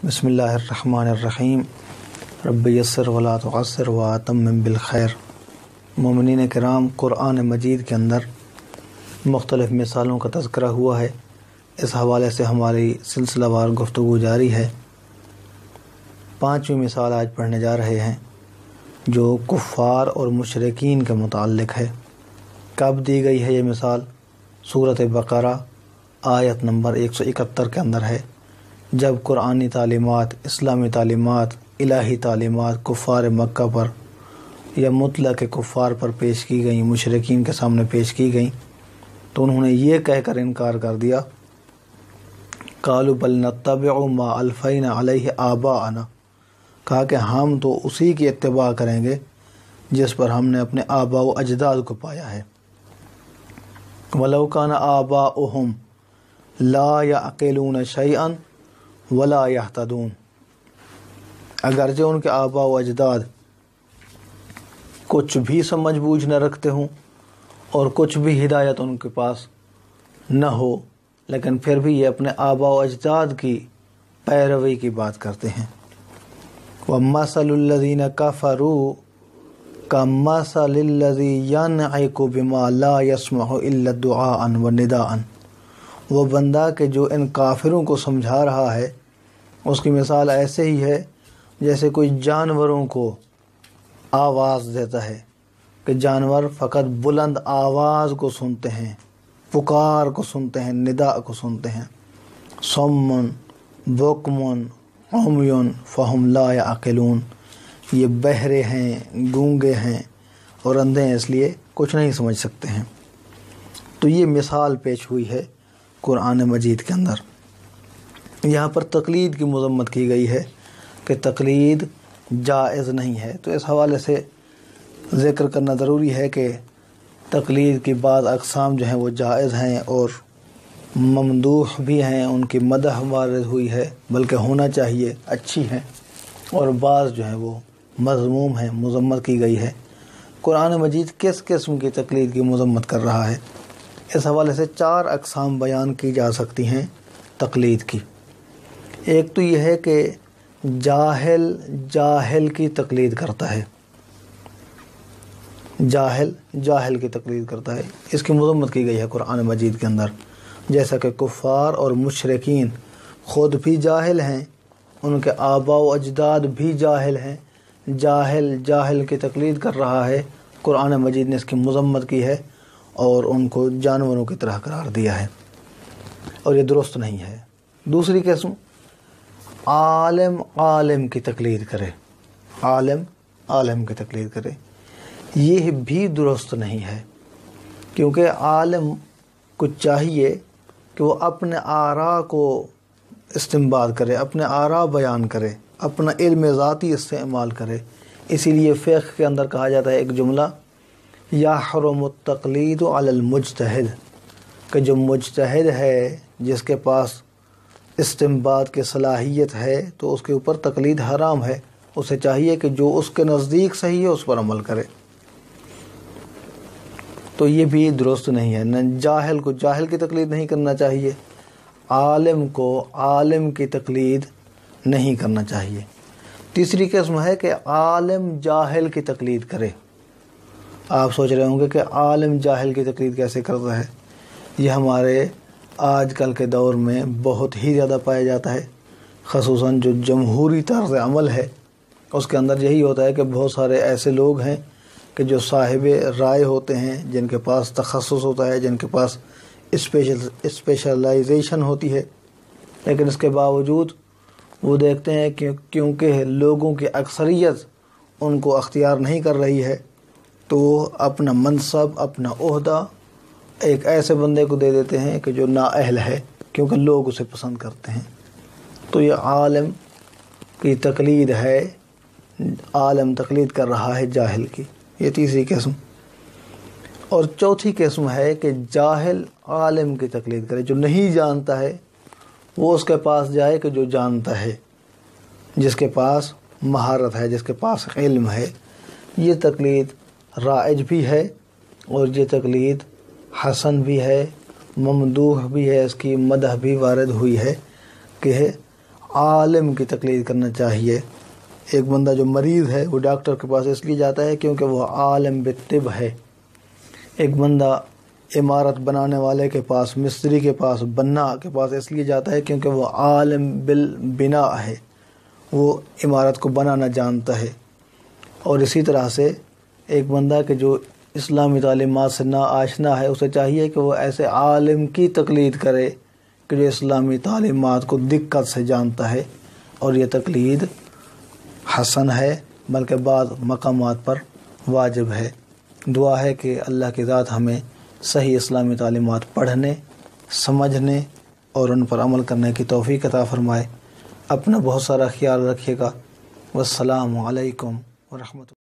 بسم اللہ الرحمن الرحیم رب یسر ولا تعسر واتمم بالخیر۔ مومنین کرام، قرآن مجید کے اندر مختلف مثالوں کا تذکرہ ہوا ہے۔ اس حوالے سے ہماری سلسلہ وار گفتگو جاری ہے۔ 5ویں مثال آج پڑھنے جا رہے ہیں جو کفار اور مشرکین کے متعلق ہے۔ کب دی گئی ہے یہ مثال؟ سورۃ بقرہ آیت نمبر 171 کے اندر ہے، جب قرآنی تعلیمات، اسلامی تعلیمات، الہی تعلیمات کفار مکہ پر یا مطلق کفار پر پیش کی گئیں، مشرکین کے سامنے پیش کی گئیں، تو انہوں نے یہ کہہ کر انکار کر دیا، قالوا بل نتبع ما الفینا علیہ آباءنا، کہا کہ ہم تو اسی کی اتباع کریں گے جس پر ہم نے اپنے آباء و اجداد کو پایا ہے۔ وَلَوْ كَانَ آبَاؤُهُمْ لَا يَعْقِلُونَ شَيْئًا وَلَا يَهْتَدُونَ، اگرچہ ان کے آباء و اجداد کچھ بھی سمجھ بوجھ نہ رکھتے ہوں اور کچھ بھی ہدایت ان کے پاس نہ ہو، لیکن پھر بھی یہ اپنے آباء و اجداد کی پیروی کی بات کرتے ہیں۔ وَمَثَلُ الَّذِينَ كَفَرُوا كَمَثَلِ الَّذِي يَنْعِقُ بِمَا لَا يَسْمَعُ إِلَّا دُعَاءً وَنِدَاءً، وہ بندہ کہ جو ان کافروں کو سمجھا رہا ہے، اس کی مثال ایسے ہی ہے جیسے کوئی جانوروں کو آواز دیتا ہے کہ جانور فقط بلند آواز کو سنتے ہیں، پکار کو سنتے ہیں، ندا کو سنتے ہیں۔ صم بکم عمی فہم لا یعقلون، یہ بہرے ہیں، گونگے ہیں اور اندھے ہیں، اس لیے کچھ نہیں سمجھ سکتے ہیں۔ تو یہ مثال پیش ہوئی ہے قرآن مجید کے اندر۔ یہاں پر تقلید کی مذمت کی گئی ہے کہ تقلید جائز نہیں ہے، تو اس حوالے سے ذکر کرنا ضروری ہے کہ تقلید کی بعض اقسام جو ہیں وہ جائز ہیں اور ممدوح بھی ہیں، ان کی مدح وارد ہوئی ہے، بلکہ ہونا چاہیے، اچھی ہیں، اور بعض جو ہیں وہ مذموم ہیں، مذمت کی گئی ہے۔ قرآن مجید کس قسم کی تقلید کی مذمت کر رہا ہے؟ اس حوالے سے 4 اقسام بیان کی جا سکتی ہیں تقلید کی۔ ایک تو یہ ہے کہ جاہل کی تقلید کرتا ہے، جاہل کی تقلید کرتا ہے، اس کی مذمت کی گئی ہے قرآن مجید کے اندر، جیسا کہ کفار اور مشرکین خود بھی جاہل ہیں، ان کے آباء و اجداد بھی جاہل ہیں، جاہل کی تقلید کر رہا ہے۔ قرآن مجید نے اس کی مذمت کی ہے اور ان کو جانوروں کی طرح قرار دیا ہے، اور یہ درست نہیں ہے۔ دوسری قسم، عالم کی تقلید کرے، عالم کی تقلید کرے، یہ بھی درست نہیں ہے، کیونکہ عالم کو چاہیے کہ وہ اپنے آراء کو استنباط کرے، اپنے آراء بیان کرے، اپنا علم ذاتی استعمال کرے۔ اسی لیے فقہ کے اندر کہا جاتا ہے ایک جملہ، یحرم التقلید علی المجتہد، کہ جو مجتہد ہے، جس کے پاس استنباط کی صلاحیت ہے، تو اس کے اوپر تقلید حرام ہے، اسے چاہیے کہ جو اس کے نزدیک صحیح ہے اس پر عمل کرے۔ تو یہ بھی درست نہیں ہے، نہ جاہل کو جاہل کی تقلید نہیں کرنا چاہیے، عالم کو عالم کی تقلید نہیں کرنا چاہیے۔ تیسری قسم ہے کہ عالم جاہل کی تقلید کرے۔ آپ سوچ رہے ہوں گے کہ عالم جاہل کی تقلید کیسے کرتا ہے؟ یہ ہمارے آج کل کے دور میں بہت ہی زیادہ پایا جاتا ہے، خصوصاً جو جمہوری طرز عمل ہے اس کے اندر یہی ہوتا ہے کہ بہت سارے ایسے لوگ ہیں کہ جو صاحب رائے ہوتے ہیں، جن کے پاس تخصص ہوتا ہے، جن کے پاس اسپیشلائزیشن ہوتی ہے، لیکن اس کے باوجود وہ دیکھتے ہیں کہ کیونکہ لوگوں کی اکثریت ان کو اختیار نہیں کر رہی ہے، تو اپنا منصب، اپنا عہدہ ایک ایسے بندے کو دے دیتے ہیں کہ جو نااہل ہے، کیونکہ لوگ اسے پسند کرتے ہیں۔ تو یہ عالم کی تقلید ہے، عالم تقلید کر رہا ہے جاہل کی، یہ تیسری قسم۔ اور چوتھی قسم ہے کہ جاہل عالم کی تقلید کرے، جو نہیں جانتا ہے وہ اس کے پاس جائے کہ جو جانتا ہے، جس کے پاس مہارت ہے، جس کے پاس علم ہے۔ یہ تقلید رائج بھی ہے اور یہ تقلید حسن بھی ہے، ممدوح بھی ہے، اس کی مدح بھی وارد ہوئی ہے کہ عالم کی تقلید کرنا چاہیے۔ ایک بندہ جو مریض ہے وہ ڈاکٹر کے پاس اس لیے جاتا ہے کیونکہ وہ عالم بالطب ہے۔ ایک بندہ عمارت بنانے والے کے پاس، مستری کے پاس، بنا کے پاس اس لیے جاتا ہے کیونکہ وہ عالم بالبنا ہے، وہ عمارت کو بنانا جانتا ہے۔ اور اسی طرح سے ایک بندہ کہ جو اسلامی تعلیمات سے نا آشنا ہے، اسے چاہیے کہ وہ ایسے عالم کی تقلید کرے کہ جو اسلامی تعلیمات کو دقت سے جانتا ہے، اور یہ تقلید حسن ہے بلکہ بعض مقامات پر واجب ہے۔ دعا ہے کہ اللہ کی ذات ہمیں صحیح اسلامی تعلیمات پڑھنے، سمجھنے اور ان پر عمل کرنے کی توفیق عطا فرمائے۔ اپنا بہت سارا خیال رکھیے گا۔ والسلام علیکم ورحمۃ اللہ۔